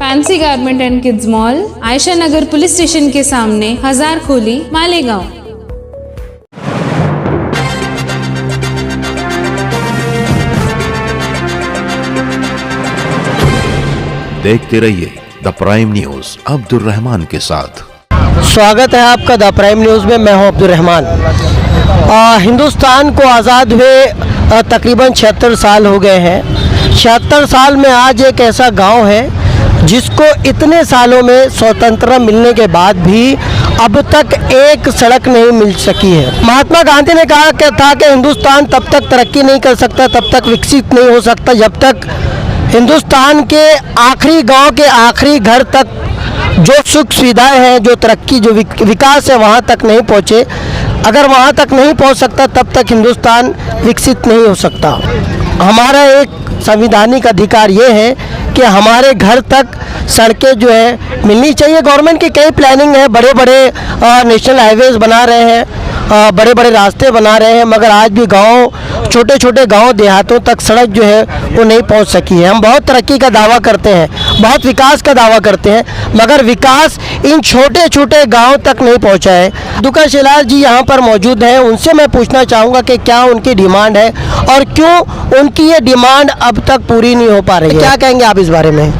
Fancy garment and kids mall, Ayesha Nagar police station के सामने, हजार खोली, मालेगांव। देखते रहिए the prime news Abdul Rahman के साथ। स्वागत है आपका द प्राइम न्यूज़ में। मैं हूं अब्दुल रहमान। हिंदुस्तान को आज़ाद हुए तकरीबन 76 साल हो गए हैं। 76 साल में आज एक ऐसा गांव है जिसको इतने सालों में स्वतंत्रता मिलने के बाद भी अब तक एक सड़क नहीं मिल सकी है। महात्मा गांधी ने कहा था कि हिंदुस्तान तब तक तरक्की नहीं कर सकता, तब तक विकसित नहीं हो सकता जब तक हिंदुस्तान के आखिरी गांव के आखिरी घर तक जो सुख सुविधाएं हैं, जो तरक्की, जो विकास है, वहाँ तक नहीं पहुँचे। अगर वहाँ तक नहीं पहुँच सकता तब तक हिंदुस्तान विकसित नहीं हो सकता। हमारा एक संवैधानिक अधिकार ये है कि हमारे घर तक सड़कें जो है मिलनी चाहिए। गवर्नमेंट की कई प्लानिंग है, बड़े बड़े नेशनल हाईवेज बना रहे हैं, बड़े बड़े रास्ते बना रहे हैं, मगर आज भी गांव, छोटे छोटे गांव देहातों तक सड़क जो है वो नहीं पहुंच सकी है। हम बहुत तरक्की का दावा करते हैं, बहुत विकास का दावा करते हैं, मगर विकास इन छोटे छोटे गांव तक नहीं पहुंचा है। दुका शिलाल जी यहाँ पर मौजूद हैं, उनसे मैं पूछना चाहूँगा कि क्या उनकी डिमांड है और क्यों उनकी ये डिमांड अब तक पूरी नहीं हो पा रही है। क्या कहेंगे आप इस बारे में?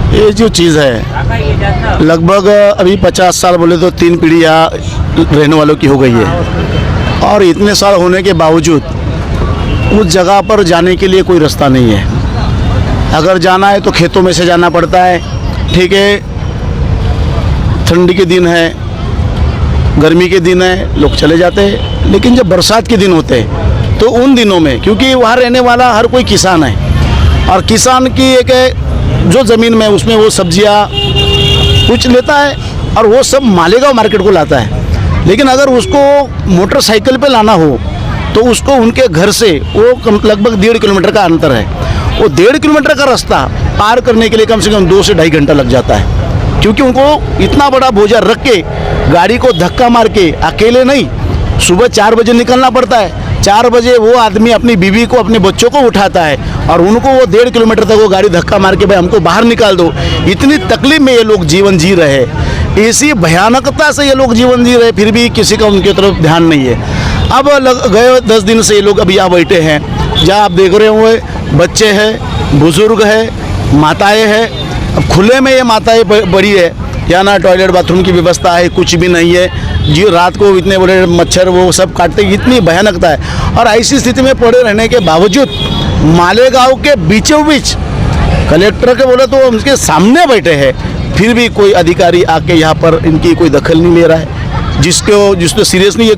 ये जो चीज़ है लगभग अभी 50 साल बोले तो 3 पीढ़ी यहाँ रहने वालों की हो गई है, और इतने साल होने के बावजूद उस जगह पर जाने के लिए कोई रास्ता नहीं है। अगर जाना है तो खेतों में से जाना पड़ता है। ठीक है, ठंडी के दिन है, गर्मी के दिन है, लोग चले जाते हैं, लेकिन जब बरसात के दिन होते हैं तो उन दिनों में, क्योंकि वहाँ रहने वाला हर कोई किसान है, और किसान की एक जो ज़मीन में उसमें वो सब्जियाँ कुछ लेता है और वो सब मालेगांव मार्केट को लाता है। लेकिन अगर उसको मोटरसाइकिल पे लाना हो तो उसको उनके घर से वो लगभग 1.5 किलोमीटर का अंतर है, वो 1.5 किलोमीटर का रास्ता पार करने के लिए कम से कम 2 से ढाई घंटा लग जाता है, क्योंकि उनको इतना बड़ा बोझा रख के गाड़ी को धक्का मार के अकेले नहीं, सुबह 4 बजे निकलना पड़ता है। 4 बजे वो आदमी अपनी बीवी को, अपने बच्चों को उठाता है और उनको वो 1.5 किलोमीटर तक वो गाड़ी धक्का मार के भाई हमको बाहर निकाल दो। इतनी तकलीफ में ये लोग जीवन जी रहे, ऐसी भयानकता से ये लोग जीवन जी रहे, फिर भी किसी का उनकी तरफ ध्यान नहीं है। अब गए 10 दिन से ये लोग अभी यहाँ बैठे हैं, जहाँ आप देख रहे होंगे बच्चे हैं, बुजुर्ग हैं, माताएँ हैं। अब खुले में ये माताएँ बड़ी है, यहाँ ना टॉयलेट बाथरूम की व्यवस्था है, कुछ भी नहीं है जी। रात को इतने बड़े मच्छर वो सब काटते, इतनी भयानकता है। और ऐसी स्थिति में पड़े रहने के बावजूद मालेगांव के बीचों बीच कलेक्टर के बोले तो उनके सामने बैठे हैं, फिर भी कोई अधिकारी आके यहाँ पर इनकी कोई दखल नहीं ले रहा है। जिसको सीरियसली ये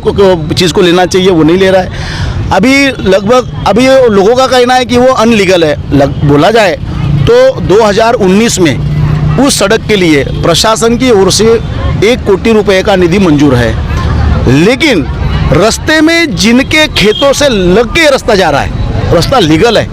चीज़ को लेना चाहिए वो नहीं ले रहा है। अभी लोगों का कहना है कि वो अनलीगल है। बोला जाए तो 2019 में उस सड़क के लिए प्रशासन की ओर से 1 कोटी रुपए का निधि मंजूर है, लेकिन रास्ते में जिनके खेतों से लग के रास्ता जा रहा है, रास्ता लीगल है,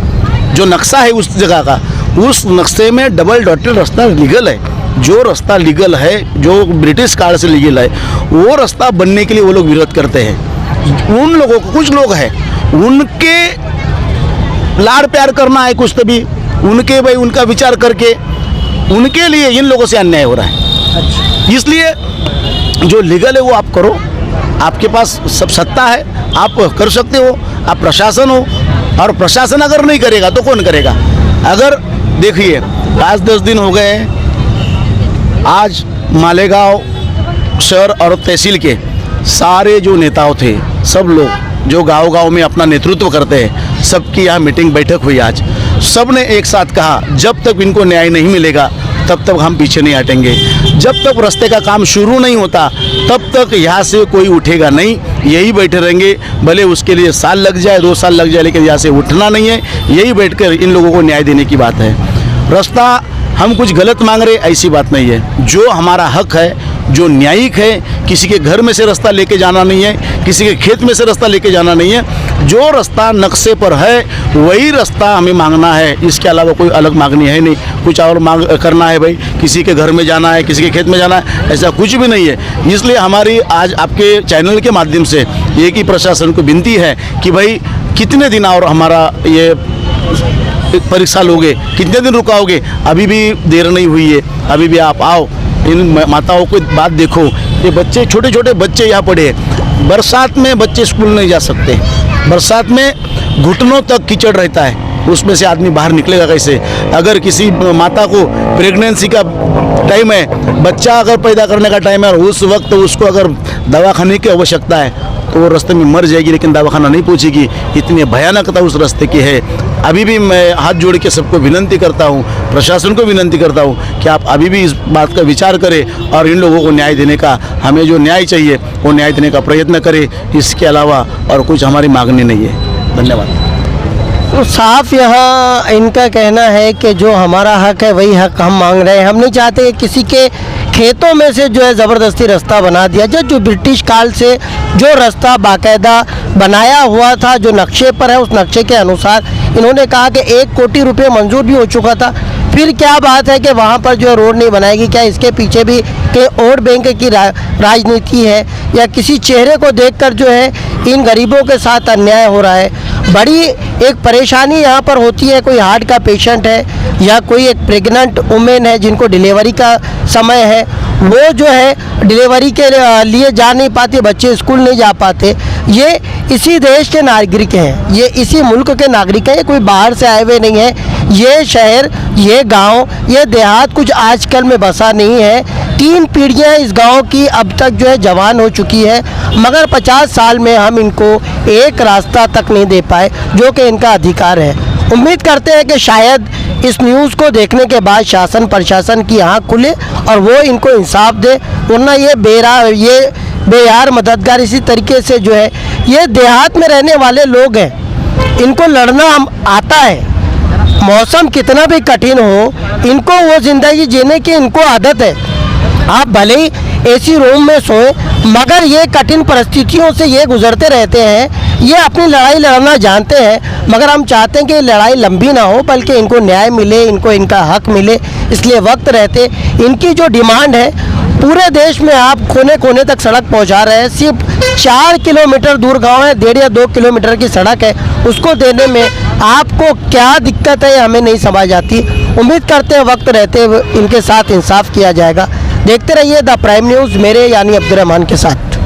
जो नक्शा है उस जगह का, उस नक्शे में डबल डॉटेड रास्ता लीगल है। जो रास्ता लीगल है, जो ब्रिटिश काल से लीगल है, वो रास्ता बनने के लिए वो लोग विरोध करते हैं। उन लोगों को, कुछ लोग हैं, उनके लाड़ प्यार करना है कुछ तभी, उनके भाई उनका विचार करके उनके लिए इन लोगों से अन्याय हो रहा है। इसलिए जो लीगल है वो आप करो, आपके पास सब सत्ता है, आप कर सकते हो, आप प्रशासन हो, और प्रशासन अगर नहीं करेगा तो कौन करेगा? अगर देखिए 5-10 दिन हो गए हैं, आज मालेगांव शहर और तहसील के सारे जो नेताओं थे, सब लोग जो गांव-गांव में अपना नेतृत्व करते हैं, सबकी यहाँ मीटिंग बैठक हुई आज। सब ने एक साथ कहा जब तक इनको न्याय नहीं मिलेगा तब तक हम पीछे नहीं हटेंगे। जब तक रास्ते का काम शुरू नहीं होता तब तक यहाँ से कोई उठेगा नहीं, यही बैठे रहेंगे। भले उसके लिए साल लग जाए, 2 साल लग जाए, लेकिन यहाँ से उठना नहीं है। यही बैठकर इन लोगों को न्याय देने की बात है। रास्ता हम कुछ गलत मांग रहे, ऐसी बात नहीं है। जो हमारा हक है, जो न्यायिक है, किसी के घर में से रास्ता लेके जाना नहीं है, किसी के खेत में से रास्ता लेके जाना नहीं है। जो रास्ता नक्शे पर है वही रास्ता हमें मांगना है, इसके अलावा कोई अलग मांगनी है नहीं। कुछ और मांग करना है भाई, किसी के घर में जाना है, किसी के खेत में जाना है, ऐसा कुछ भी नहीं है। इसलिए हमारी आज आपके चैनल के माध्यम से एक ही प्रशासन को विनती है कि भाई कितने दिन और हमारा ये परीक्षा लोगे, कितने दिन रुकाओगे? अभी भी देर नहीं हुई है, अभी भी आप आओ, इन माताओं को बात देखो। ये बच्चे, छोटे छोटे बच्चे यहाँ पड़े हैं। बरसात में बच्चे स्कूल नहीं जा सकते, बरसात में घुटनों तक कीचड़ रहता है, उसमें से आदमी बाहर निकलेगा कैसे? अगर किसी माता को प्रेगनेंसी का टाइम है, बच्चा अगर पैदा करने का टाइम है और उस वक्त उसको अगर दवाखाने की आवश्यकता है तो वो रास्ते में मर जाएगी, लेकिन दवाखाना नहीं पहुंचेगी। इतनी भयानकता उस रास्ते की है। अभी भी मैं हाथ जोड़ के सबको विनंती करता हूं, प्रशासन को विनंती करता हूं कि आप अभी भी इस बात का विचार करें और इन लोगों को न्याय देने का, हमें जो न्याय चाहिए वो न्याय देने का प्रयत्न करें। इसके अलावा और कुछ हमारी मांगनी नहीं है। धन्यवाद। तो साफ यहाँ इनका कहना है कि जो हमारा हक है वही हक हम मांग रहे हैं। हम नहीं चाहते कि किसी के खेतों में से जो है ज़बरदस्ती रास्ता बना दिया जाए। जो ब्रिटिश काल से जो रास्ता बाकायदा बनाया हुआ था, जो नक्शे पर है, उस नक्शे के अनुसार इन्होंने कहा कि 1 कोटि रुपए मंजूर भी हो चुका था। फिर क्या बात है कि वहाँ पर जो रोड नहीं बनाएगी? क्या इसके पीछे भी कहीं और बैंक की राजनीति है या किसी चेहरे को देखकर जो है इन गरीबों के साथ अन्याय हो रहा है? बड़ी एक परेशानी यहाँ पर होती है। कोई हार्ट का पेशेंट है या कोई एक प्रेग्नेंट वुमेन है जिनको डिलीवरी का समय है, वो जो है डिलीवरी के लिए जा नहीं पाते, बच्चे स्कूल नहीं जा पाते। ये इसी देश के नागरिक हैं, ये इसी मुल्क के नागरिक हैं, ये कोई बाहर से आए हुए नहीं हैं। ये शहर, ये गांव, ये देहात कुछ आजकल में बसा नहीं है। 3 पीढ़ियां इस गांव की अब तक जो है जवान हो चुकी है, मगर 50 साल में हम इनको एक रास्ता तक नहीं दे पाए, जो कि इनका अधिकार है। उम्मीद करते हैं कि शायद इस न्यूज़ को देखने के बाद शासन प्रशासन की आँख खुले और वो इनको इंसाफ दे, वरना ये बेयार मददगार इसी तरीके से जो है, ये देहात में रहने वाले लोग हैं, इनको लड़ना आता है। मौसम कितना भी कठिन हो, इनको वो ज़िंदगी जीने की इनको आदत है। आप भले ही एसी रूम में सोएं, मगर ये कठिन परिस्थितियों से ये गुजरते रहते हैं। ये अपनी लड़ाई लड़ना जानते हैं, मगर हम चाहते हैं कि लड़ाई लंबी ना हो, बल्कि इनको न्याय मिले, इनको इनका हक मिले। इसलिए वक्त रहते इनकी जो डिमांड है, पूरे देश में आप कोने कोने तक सड़क पहुंचा रहे हैं। सिर्फ 4 किलोमीटर दूर गांव है, 1.5 या 2 किलोमीटर की सड़क है, उसको देने में आपको क्या दिक्कत है, हमें नहीं समझ आती। उम्मीद करते हैं वक्त रहते इनके साथ इंसाफ किया जाएगा। देखते रहिए द प्राइम न्यूज़, मेरे यानी अब्दुर्रहमान के साथ।